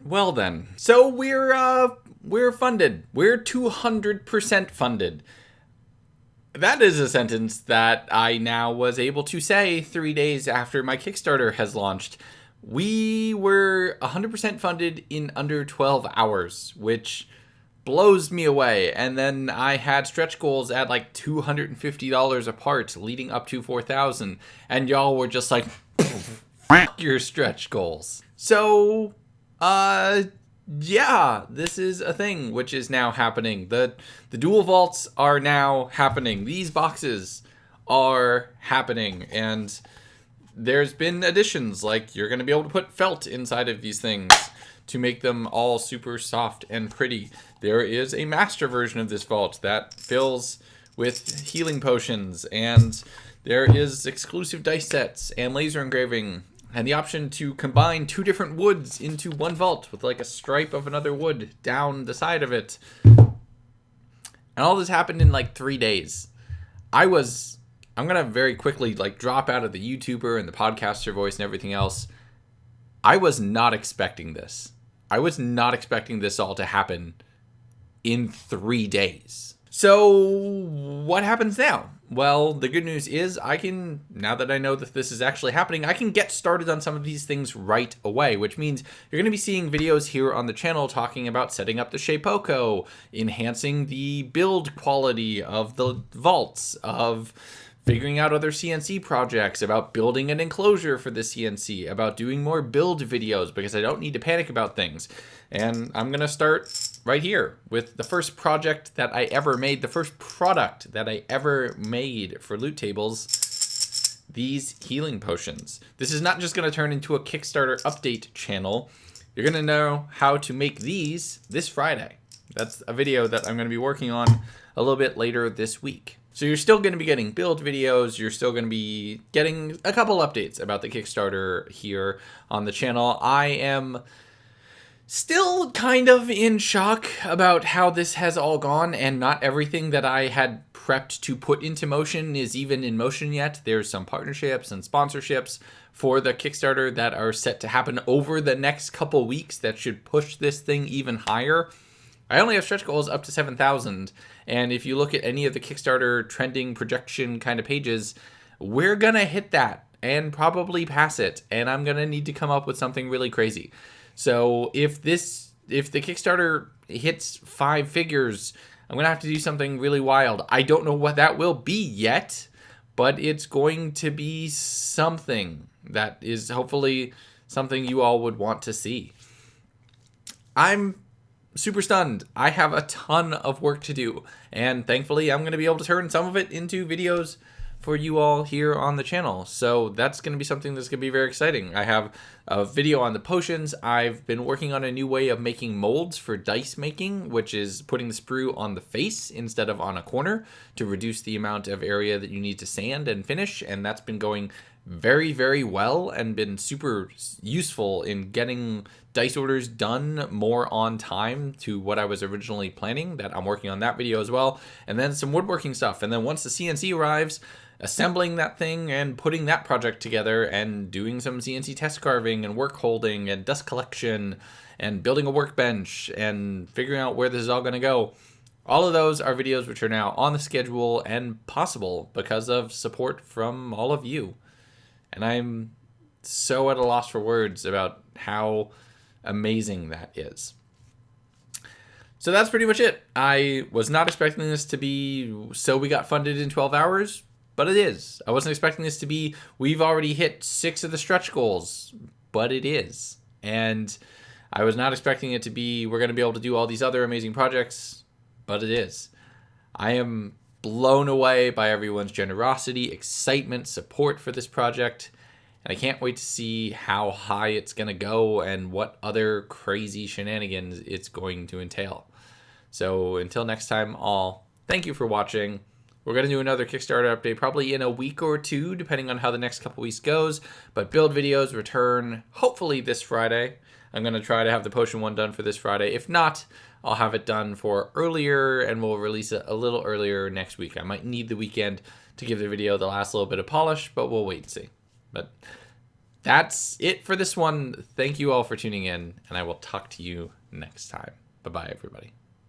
Well then, so we're funded. We're 200% funded. That is a sentence that I now was able to say 3 days after my Kickstarter has launched. We were 100% funded in under 12 hours, which blows me away. And then I had stretch goals at like $250 a part, leading up to 4,000, and y'all were just like, "Fuck your stretch goals." So, yeah, this is a thing which is now happening. The dual vaults are now happening. These boxes are happening, and there's been additions, like you're going to be able to put felt inside of these things to make them all super soft and pretty. There is a master version of this vault that fills with healing potions, and there is exclusive dice sets and laser engraving and the option to combine 2 different woods into one vault with like a stripe of another wood down the side of it. And all this happened in like 3 days. I'm going to very quickly like drop out of the YouTuber and the podcaster voice and everything else. I was not expecting this. I was not expecting this all to happen in 3 days. So what happens now? Well, the good news is now that I know that this is actually happening, I can get started on some of these things right away, which means you're going to be seeing videos here on the channel talking about setting up the Shapeoko, enhancing the build quality of the vaults, of figuring out other CNC projects, about building an enclosure for the CNC, about doing more build videos because I don't need to panic about things. And I'm going to start right here with the first project that I ever made, the first product that I ever made for LootTables, these healing potions. This is not just going to turn into a Kickstarter update channel. You're going to know how to make these this Friday. That's a video that I'm going to be working on a little bit later this week. So you're still going to be getting build videos. You're still going to be getting a couple updates about the Kickstarter here on the channel. I am still kind of in shock about how this has all gone, and not everything that I had prepped to put into motion is even in motion yet. There's some partnerships and sponsorships for the Kickstarter that are set to happen over the next couple weeks that should push this thing even higher. I only have stretch goals up to 7,000, and if you look at any of the Kickstarter trending projection kind of pages, we're gonna hit that and probably pass it, and I'm gonna need to come up with something really crazy. So if the Kickstarter hits 5 figures, I'm gonna have to do something really wild. I don't know what that will be yet, but it's going to be something that is hopefully something you all would want to see. I'm super stunned. I have a ton of work to do, and thankfully I'm going to be able to turn some of it into videos for you all here on the channel. So that's going to be something that's going to be very exciting. I have a video on the potions. I've been working on a new way of making molds for dice making, which is putting the sprue on the face instead of on a corner to reduce the amount of area that you need to sand and finish, and that's been going very, very well and been super useful in getting dice orders done more on time to what I was originally planning. That I'm working on that video as well. And then some woodworking stuff. And then once the CNC arrives, assembling that thing and putting that project together and doing some CNC test carving and work holding and dust collection and building a workbench and figuring out where this is all going to go. All of those are videos which are now on the schedule and possible because of support from all of you. And I'm so at a loss for words about how amazing that is. So that's pretty much it. I was not expecting this to be so we got funded in 12 hours, but it is. I wasn't expecting this to be we've already hit 6 of the stretch goals, but it is. And I was not expecting it to be we're going to be able to do all these other amazing projects, but it is. I am blown away by everyone's generosity, excitement, support for this project, and I can't wait to see how high it's going to go and what other crazy shenanigans it's going to entail. So until next time, all, thank you for watching. We're going to do another Kickstarter update probably in a week or 2, depending on how the next couple weeks goes, but build videos return hopefully this Friday. I'm going to try to have the potion one done for this Friday. If not, I'll have it done for earlier, and we'll release it a little earlier next week. I might need the weekend to give the video the last little bit of polish, but we'll wait and see. But that's it for this one. Thank you all for tuning in, and I will talk to you next time. Bye-bye, everybody.